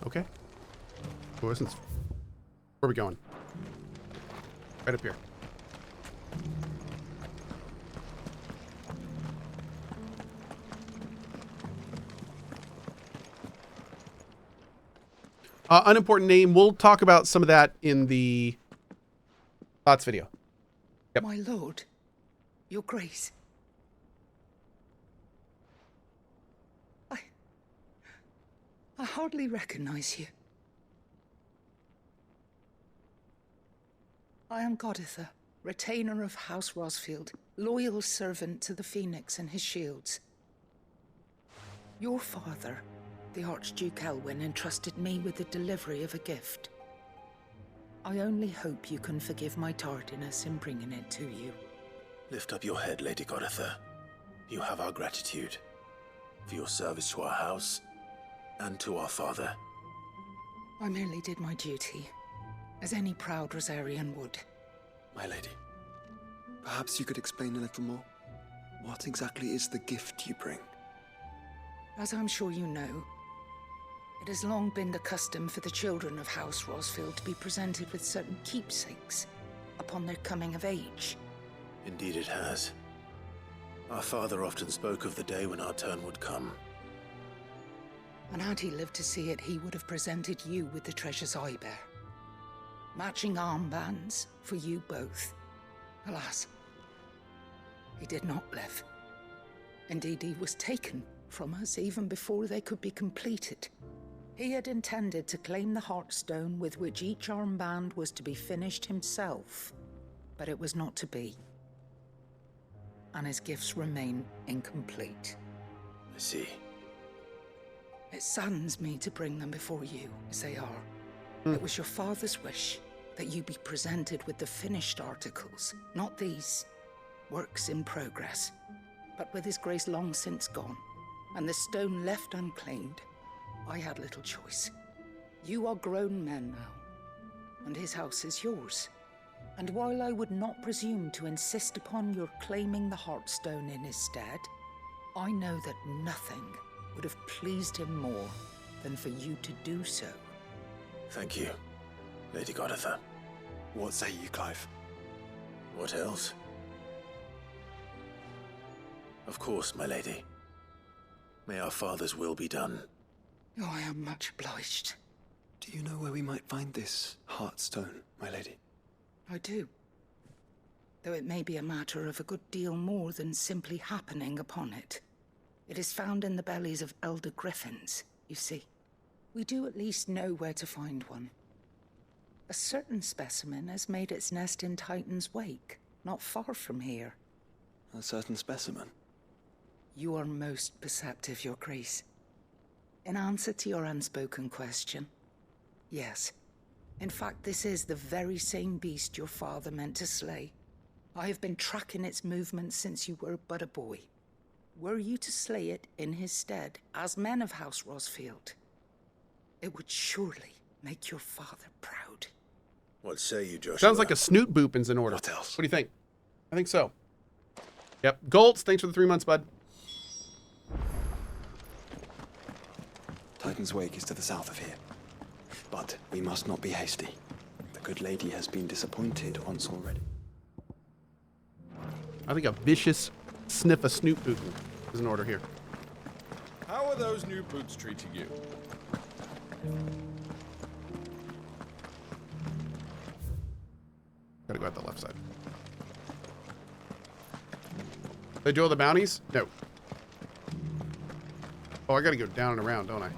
Okay. Where are we going? Right up here. Unimportant name. We'll talk about some of that in the thoughts video. Yep. My lord, your grace. I hardly recognize you. I am Goddather, retainer of House Rosfield, loyal servant to the Phoenix and his shields. Your father, the Archduke Elwyn, entrusted me with the delivery of a gift. I only hope you can forgive my tardiness in bringing it to you. Lift up your head, Lady Goddather. You have our gratitude for your service to our house and to our father. I merely did my duty, as any proud Rosarian would. My lady, perhaps you could explain a little more? What exactly is the gift you bring? As I'm sure you know, it has long been the custom for the children of House Rosfield to be presented with certain keepsakes upon their coming of age. Indeed it has. Our father often spoke of the day when our turn would come. And had he lived to see it, he would have presented you with the treasures I bear. Matching armbands for you both. Alas, he did not live. Indeed, he was taken from us even before they could be completed. He had intended to claim the Hearthstone with which each armband was to be finished himself, but it was not to be. And his gifts remain incomplete. I see. It saddens me to bring them before you, as they are. It was your father's wish that you be presented with the finished articles, not these, works in progress. But with his grace long since gone, and the stone left unclaimed, I had little choice. You are grown men now, and his house is yours. And while I would not presume to insist upon your claiming the Hearthstone in his stead, I know that nothing would have pleased him more than for you to do so. Thank you, Lady Goddather. What say you, Clive? What else? Of course, my lady. May our father's will be done. Oh, I am much obliged. Do you know where we might find this Hearthstone, my lady? I do. Though it may be a matter of a good deal more than simply happening upon it. It is found in the bellies of elder griffins, you see. We do at least know where to find one. A certain specimen has made its nest in Titan's Wake, not far from here. A certain specimen? You are most perceptive, Your Grace. In answer to your unspoken question, yes. In fact, this is the very same beast your father meant to slay. I have been tracking its movements since you were but a boy. Were you to slay it in his stead, as men of House Rosfield, it would surely make your father proud. What say you, Joshua? Sounds like a snoot boopin's in order. What else? What do you think? I think so. Yep. Goltz, thanks for the 3 months, bud. Titan's Wake is to the south of here. But we must not be hasty. The good lady has been disappointed once already. I think a vicious sniff a snoot boopin is in order here. How are those new boots treating you? Gotta go out the left side. They do all the bounties? No. Oh, I gotta go down and around, don't I?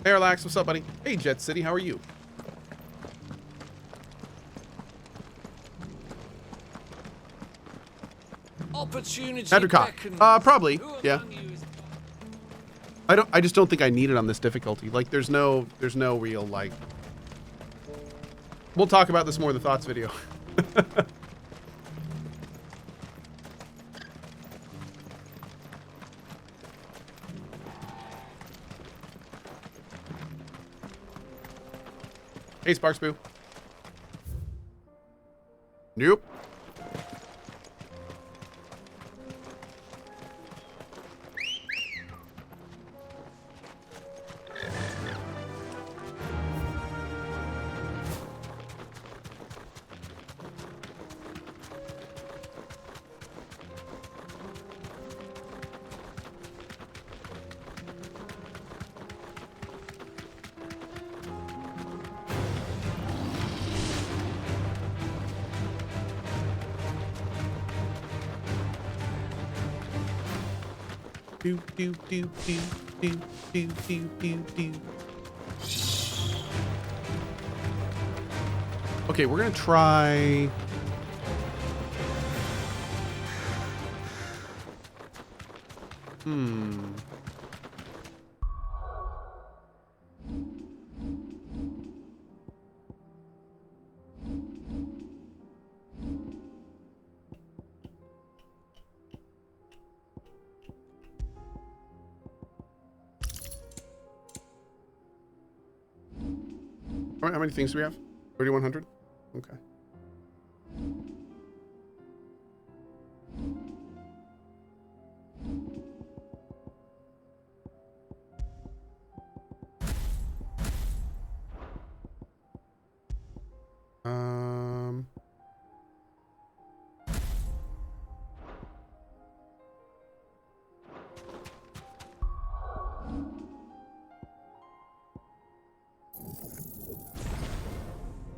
Hey, Relax, what's up, buddy? Hey, Jet City, how are you? Opportunity After Cohh. beckons. Probably, Who yeah. among you is- I just don't think I need it on this difficulty. Like, there's no real, like... We'll talk about this more in the thoughts video. Hey, Sparks Boo. Nope. Do, do, do, do, do, do, do, do, do. Okay, we're gonna try. How many things do we have? 3,100? Okay.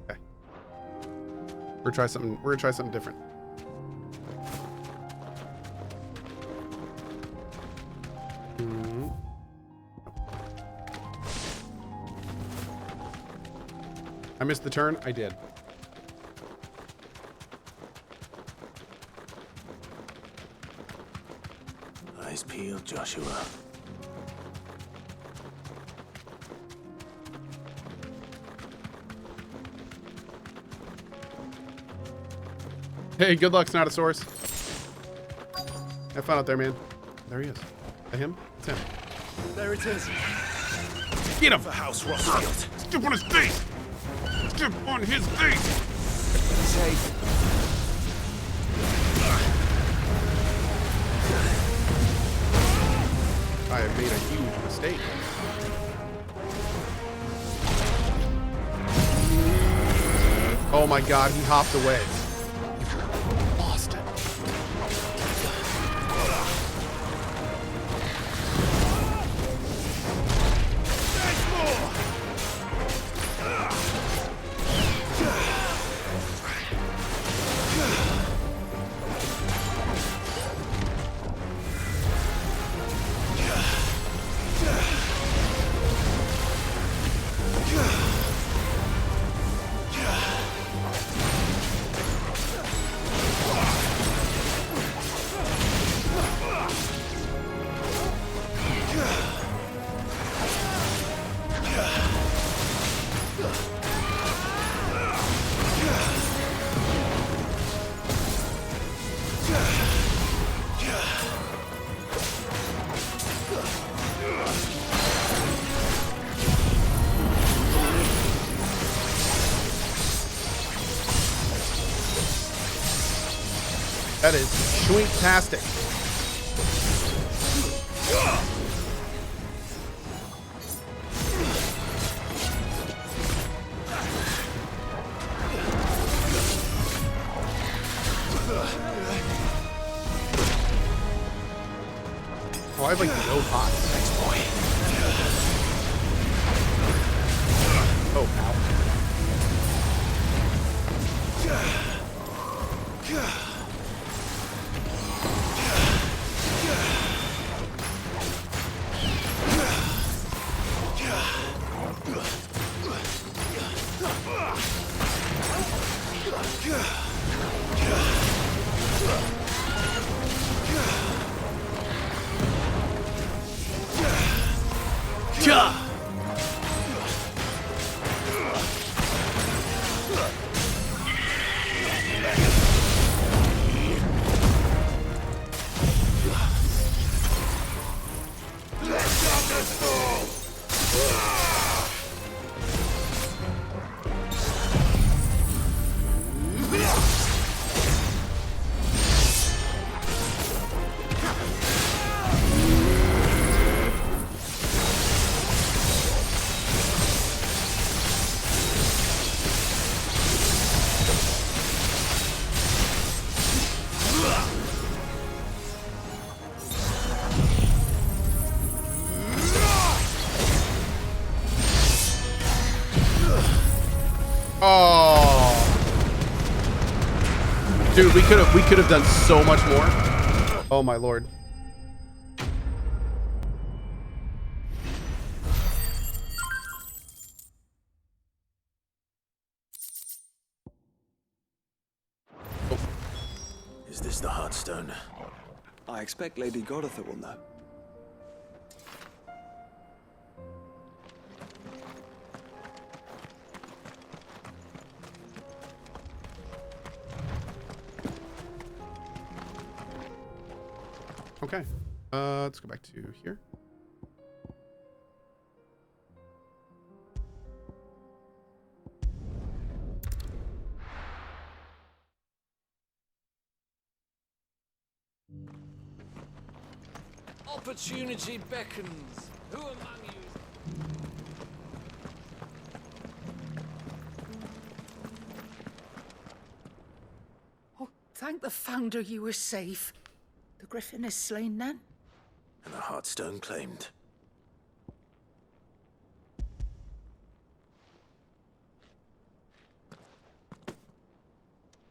Okay. We're gonna try something different. I missed the turn. I did. Eyes peeled, Joshua. Hey, good luck, Snotosaurus. Have fun out there, man. There he is. Is that him? It's him. There it is. Get him! The house Rothschild. Step on his face! Step on his face! Safe. I have made a huge mistake. Oh my god, he hopped away. Lost it. That is schwink-tastic. Oh, I have like no pots. Thanks, boy. Oh, ow. Oh, dude, we could have done so much more. Oh my lord. Is this the Hearthstone? I expect Lady Goddather will know. Okay. Let's go back to here. Opportunity beckons. Who among you? Oh, thank the Founder you were safe. The Griffin is slain then? And the Hearthstone claimed.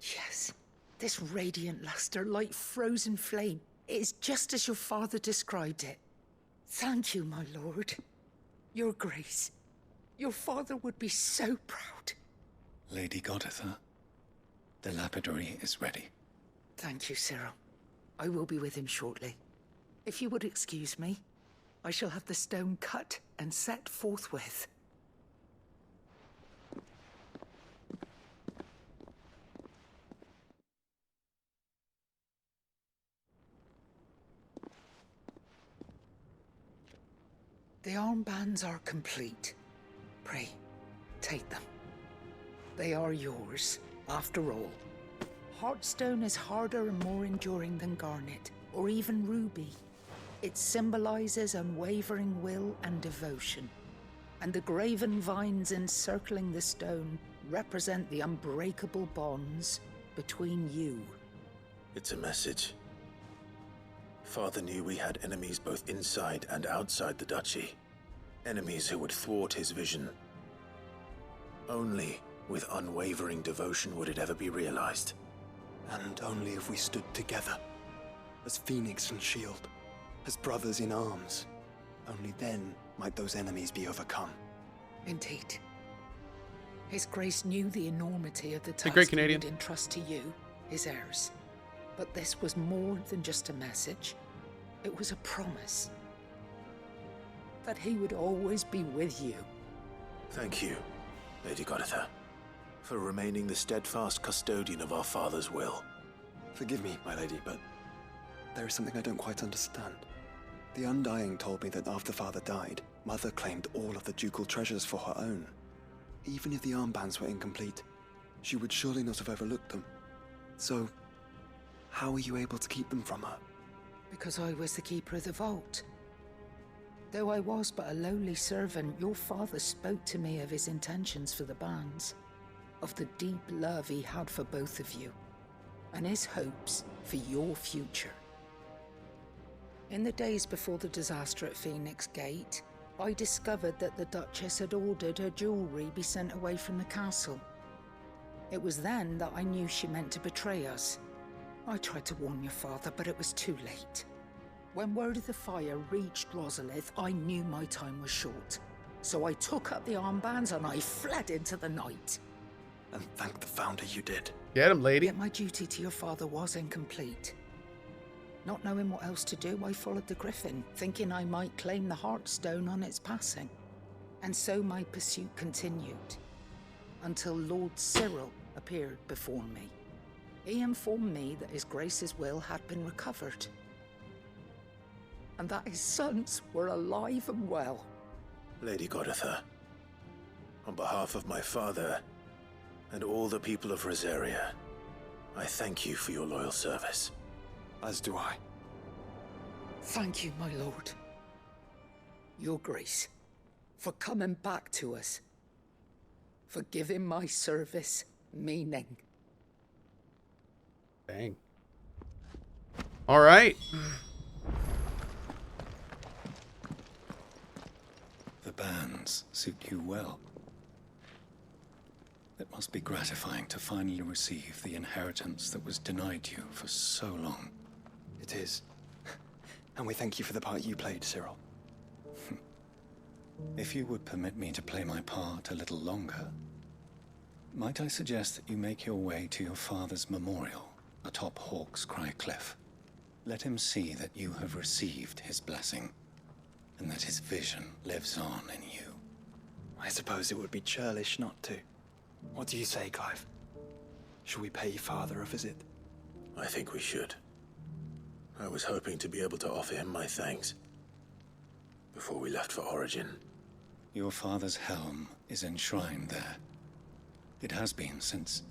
Yes. This radiant luster, like frozen flame, it is just as your father described it. Thank you, my lord. Your grace. Your father would be so proud. Lady Goddather, the lapidary is ready. Thank you, Cyril. I will be with him shortly. If you would excuse me, I shall have the stone cut and set forthwith. The armbands are complete. Pray, take them. They are yours, after all. Hearthstone is harder and more enduring than garnet, or even ruby. It symbolizes unwavering will and devotion. And the graven vines encircling the stone represent the unbreakable bonds between you. It's a message. Father knew we had enemies both inside and outside the duchy. Enemies who would thwart his vision. Only with unwavering devotion would it ever be realized. And only if we stood together, as phoenix and shield, as brothers in arms. Only then might those enemies be overcome. Indeed. His Grace knew the enormity of the Great task he Canadian. would entrust to you, his heirs. But this was more than just a message. It was a promise. That he would always be with you. Thank you, Lady Goddather, for remaining the steadfast custodian of our father's will. Forgive me, my lady, but there is something I don't quite understand. The Undying told me that after Father died, Mother claimed all of the ducal treasures for her own. Even if the armbands were incomplete, she would surely not have overlooked them. So, how were you able to keep them from her? Because I was the keeper of the vault. Though I was but a lowly servant, your father spoke to me of his intentions for the bands, of the deep love he had for both of you, and his hopes for your future. In the days before the disaster at Phoenix Gate, I discovered that the Duchess had ordered her jewelry be sent away from the castle. It was then that I knew she meant to betray us. I tried to warn your father, but it was too late. When word of the fire reached Rosalith, I knew my time was short. So I took up the armbands and I fled into the night. And thank the Founder you did. Get him, lady. Yet my duty to your father was incomplete. Not knowing what else to do, I followed the Griffin, thinking I might claim the Hearthstone on its passing. And so my pursuit continued, until Lord Cyril appeared before me. He informed me that His Grace's will had been recovered, and that his sons were alive and well. Lady Goddather, on behalf of my father and all the people of Rosaria, I thank you for your loyal service. As do I. Thank you, my lord. Your Grace, for coming back to us, for giving my service meaning. Dang. All right. The bands suit you well. It must be gratifying to finally receive the inheritance that was denied you for so long. It is. And we thank you for the part you played, Cyril. If you would permit me to play my part a little longer, might I suggest that you make your way to your father's memorial atop Hawk's Cry Cliff. Let him see that you have received his blessing, and that his vision lives on in you. I suppose it would be churlish not to. What do you say, Clive? Shall we pay Father a visit? I think we should. I was hoping to be able to offer him my thanks before we left for Origin. Your father's helm is enshrined there. It has been since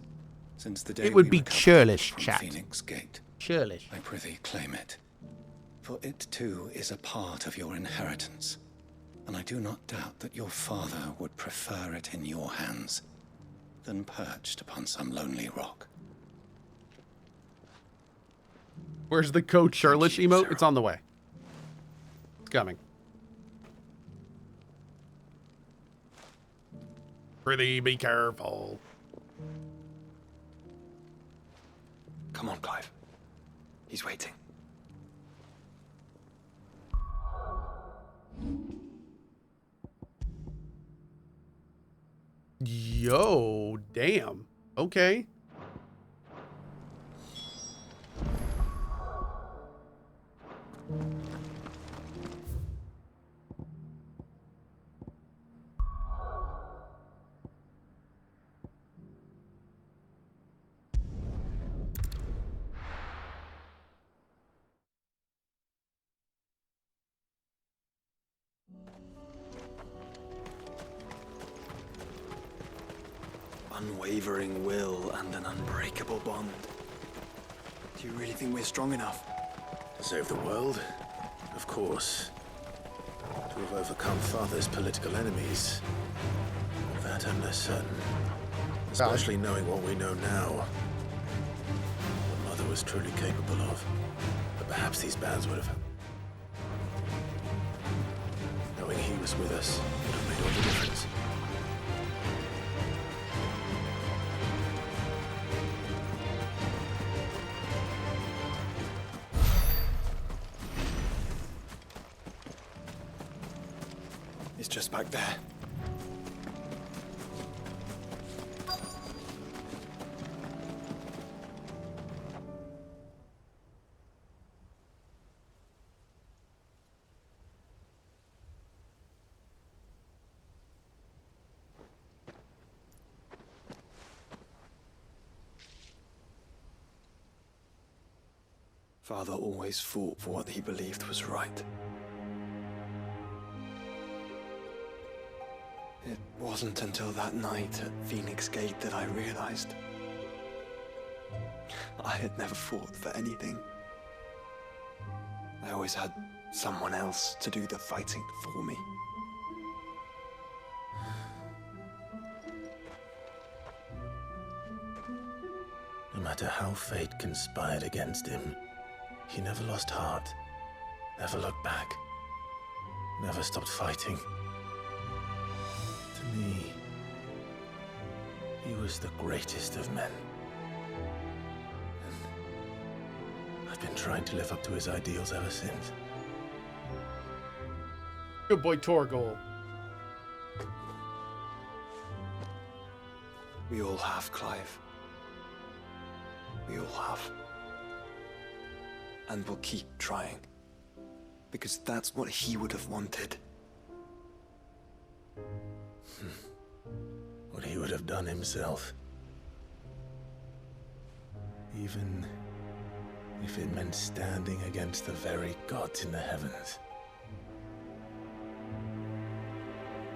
the day It would we be recovered churlish, from chat. Phoenix Gate. Churlish. I prithee claim it. For it too is a part of your inheritance, and I do not doubt that your father would prefer it in your hands than perched upon some lonely rock. Where's the Cohh churlish you, emote? Sarah. It's on the way. It's coming. Prithee, be careful. Come on, Clive. He's waiting. Yo, damn. Okay. Unwavering will and an unbreakable bond. Do you really think we're strong enough? To save the world? Of course. To have overcome Father's political enemies? Of that I'm less certain. Especially knowing what we know now. What Mother was truly capable of. But perhaps these bands would have... Knowing he was with us would have made all the difference. It's just back there. Father always fought for what he believed was right. It wasn't until that night at Phoenix Gate that I realized I had never fought for anything. I always had someone else to do the fighting for me. No matter how fate conspired against him, he never lost heart, never looked back, never stopped fighting. To me, he was the greatest of men. And I've been trying to live up to his ideals ever since. Good boy, Torgol. We all have, Clive. We all have. And we'll keep trying. Because that's what he would have wanted. What he would have done himself. Even if it meant standing against the very gods in the heavens.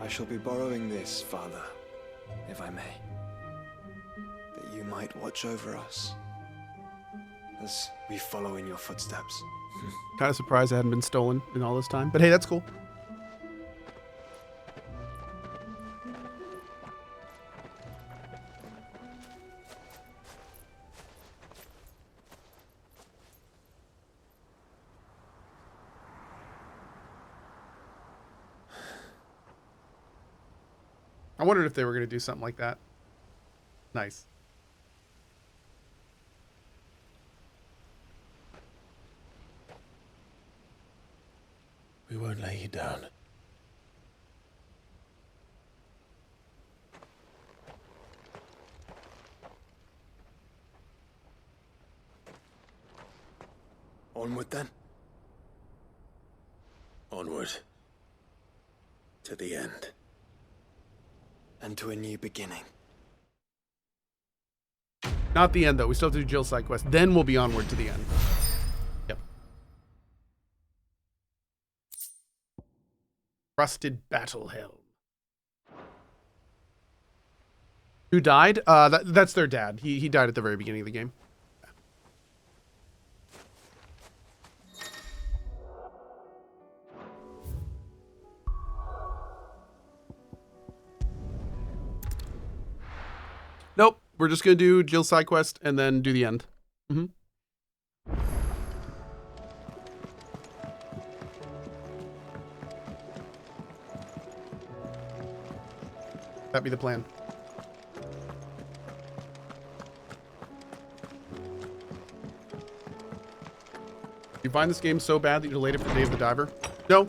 I shall be borrowing this, Father, if I may. That you might watch over us as we follow in your footsteps. Kind of surprised I hadn't been stolen in all this time. But hey, that's cool. I wondered if they were going to do something like that. Nice. We won't lay you down. Onward then. Onward. To the end. And to a new beginning. Not the end, though. We still have to do Jill's side quest. Then we'll be onward to the end. Yep. Rusted Battle Helm. Who died? That's their dad. He died at the very beginning of the game. Nope. We're just going to do Jill's side quest and then do the end. That'd be the plan. You find this game so bad that you delayed it for Dave the Diver? No.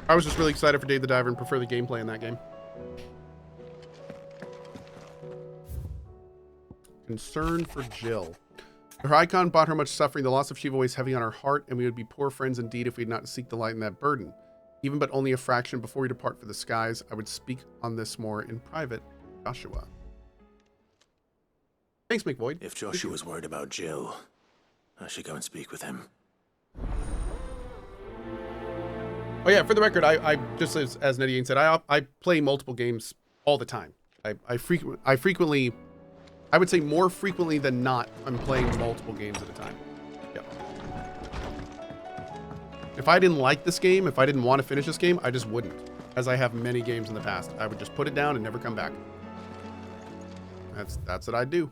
I was just really excited for Dave the Diver and prefer the gameplay in that game. Concern for Jill. Her icon brought her much suffering. The loss of Shiva weighs heavy on her heart, and we would be poor friends indeed if we did not seek to lighten that burden. Even but only a fraction before we depart for the skies, I would speak on this more in private. Joshua. Thanks, McVoid. If Joshua was worried about Jill, I should go and speak with him. Oh yeah, for the record, I just as Nadine said, I play multiple games all the time. I frequently, I would say more frequently than not, I'm playing multiple games at a time. Yep. If I didn't like this game, if I didn't want to finish this game, I just wouldn't. As I have many games in the past. I would just put it down and never come back. That's what I do.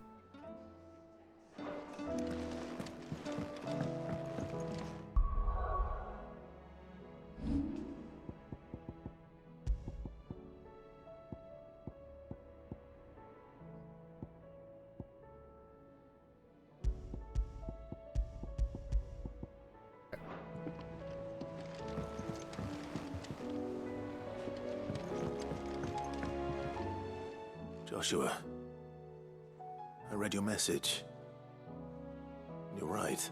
Joshua, I read your message. You're right.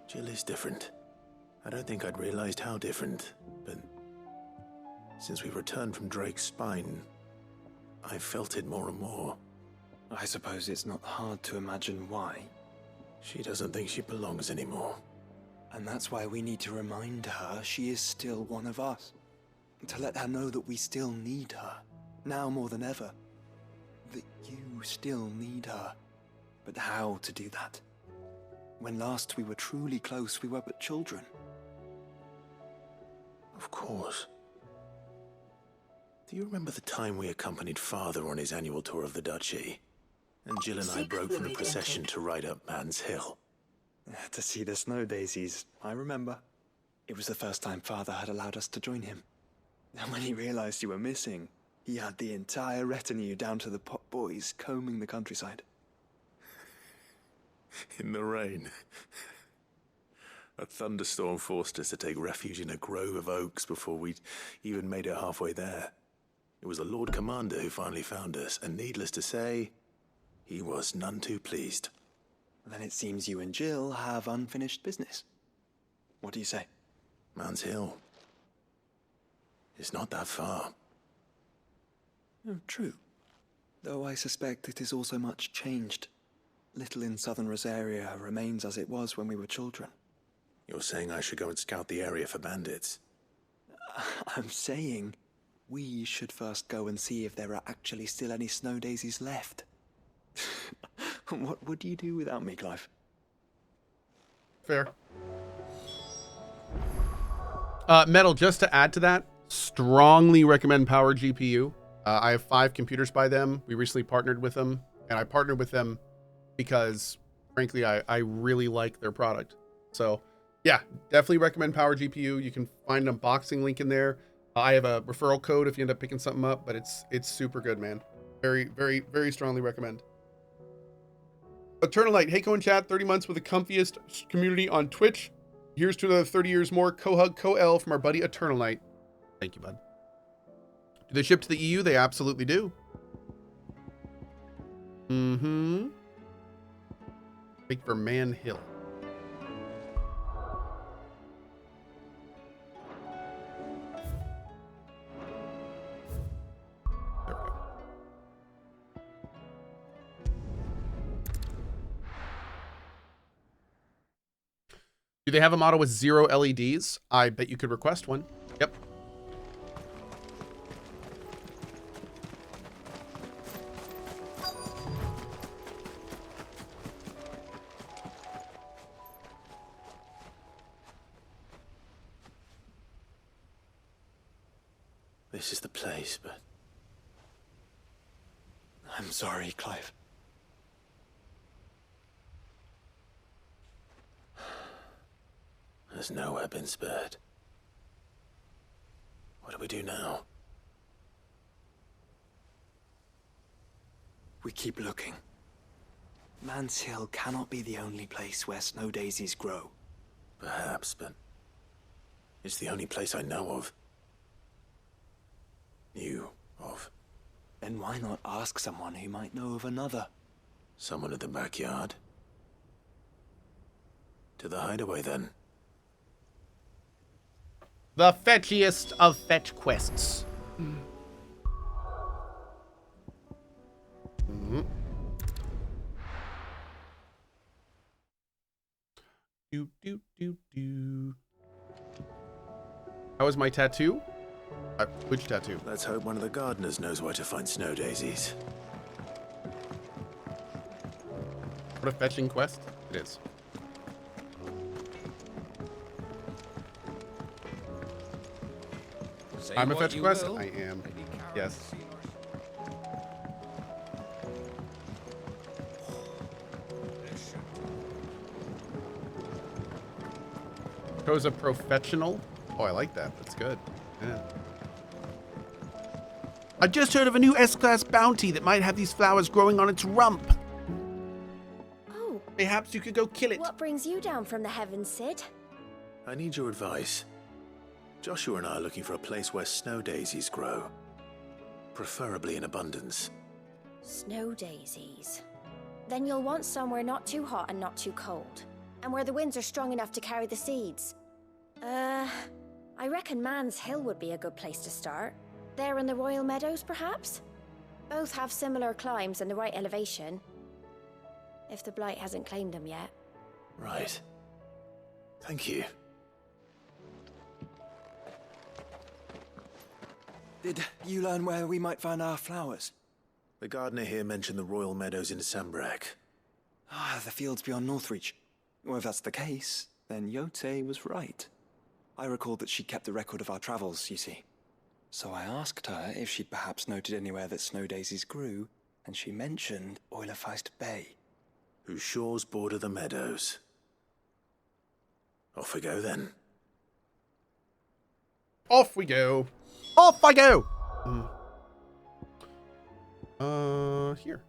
Jill is different. I don't think I'd realized how different, but since we returned from Drake's spine, I've felt it more and more. I suppose it's not hard to imagine why. She doesn't think she belongs anymore. And that's why we need to remind her she is still one of us. To let her know that we still need her. Now more than ever. That you still need her. But how to do that? When last we were truly close, we were but children. Of course. Do you remember the time we accompanied Father on his annual tour of the Duchy? And Jill and I broke from the procession to ride up Man's Hill. To see the snow daisies, I remember. It was the first time Father had allowed us to join him. And when he realized you were missing, he had the entire retinue down to the pot boys combing the countryside. In the rain. A thunderstorm forced us to take refuge in a grove of oaks before we'd even made it halfway there. It was the Lord Commander who finally found us, and needless to say, he was none too pleased. Then it seems you and Jill have unfinished business. What do you say? Man's Hill. It's not that far. Oh, true. Though I suspect it is also much changed. Little in southern Rosaria remains as it was when we were children. You're saying I should go and scout the area for bandits? I'm saying we should first go and see if there are actually still any snow daisies left. What would you do without me, Clive? Fair. Metal, just to add to that, strongly recommend Power GPU. I have 5 computers by them. We recently partnered with them, and I partnered with them because, frankly, I really like their product. So, yeah, definitely recommend Power GPU. You can find an unboxing link in there. I have a referral code if you end up picking something up, but it's super good, man. Very, very, very strongly recommend. Eternal Light, hey, Cohh in chat, 30 months with the comfiest community on Twitch. Here's to another 30 years more. Cohh from our buddy Eternal Light. Thank you, bud. Do they ship to the EU? They absolutely do. Mm-hmm. Make for Man Hill. they have a model with 0 LEDs? I bet you could request one. Yep. This is the place, but I'm sorry, Clive. there's nowhere been spared. What do we do now? We keep looking. Man's Hill cannot be the only place where snow daisies grow. Perhaps, but it's the only place I know of. Knew of. Then why not ask someone who might know of another? Someone in the backyard? To the hideaway, then. The fetchiest of fetch quests. Do, do, do, do. How was my tattoo? Which tattoo? Let's hope one of the gardeners knows where to find snow daisies. What a fetching quest it is. Say I'm a what fetch you quest? will, I am. Lady Karen Yes. Senior. Cohh's a professional. Oh, I like that. That's good. Yeah. I just heard of a new S-Class bounty that might have these flowers growing on its rump. Oh, Perhaps you could go kill it. what brings you down from the heavens, Sid? I need your advice. Joshua and I are looking for a place where snow daisies grow. Preferably in abundance. Snow daisies. Then you'll want somewhere not too hot and not too cold. And where the winds are strong enough to carry the seeds. I reckon Man's Hill would be a good place to start. There in the Royal Meadows, perhaps? Both have similar climbs and the right elevation. If the Blight hasn't claimed them yet. Right. Thank you. Did you learn where we might find our flowers? The gardener here mentioned the Royal Meadows in Sambrak. Ah, the fields beyond Northreach. Well, if that's the case, then Yote was right. I recalled that she kept the record of our travels, you see. So I asked her if she'd perhaps noted anywhere that snow daisies grew, and she mentioned Oilerfeist Bay. Whose shores border the meadows. Off we go then. Off we go. Off I go. Here.